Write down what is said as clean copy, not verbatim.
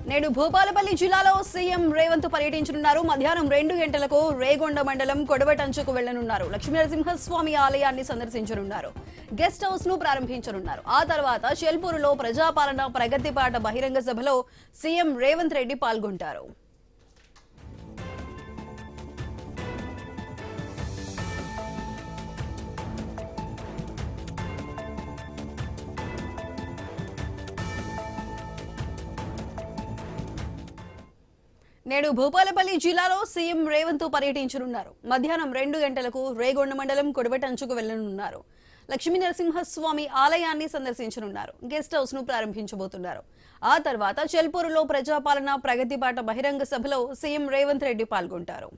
నేడు భూపాలపల్లి జిల్లాలో సీఎం రేవంత్ పర్యటించనున్నారు. మధ్యాహ్నం 2 గంటలకు రేగొండ మండలం కొడవటంచుకు వెళ్లనున్నారు. లక్ష్మీనరసింహస్వామి ఆలయాన్ని సందర్శించనున్నారు. గెస్ట్ హౌస్ ను ప్రారంభించనున్నారు. ఆ తర్వాత చెల్పూరులో ప్రజాపాలన ప్రగతి బాట బహిరంగ సభలో సీఎం రేవంత్ రెడ్డి పాల్గొంటారు. నేడు భూపాలపల్లి జిల్లాలో సీఎం రేవంత్ పర్యటించనున్నారు. మధ్యాహ్నం 2 గంటలకు రేగొండ మండలం కొడవటంచుకు వెళ్లనున్నారు. లక్ష్మీనరసింహస్వామి ఆలయాన్ని సందర్శించనున్నారు. గెస్ట్ హౌస్ ను ప్రారంభించబోతున్నారు. ఆ తర్వాత చెల్పూరులో ప్రజాపాలన ప్రగతి బాట బహిరంగ సభలో సీఎం రేవంత్ రెడ్డి పాల్గొంటారు.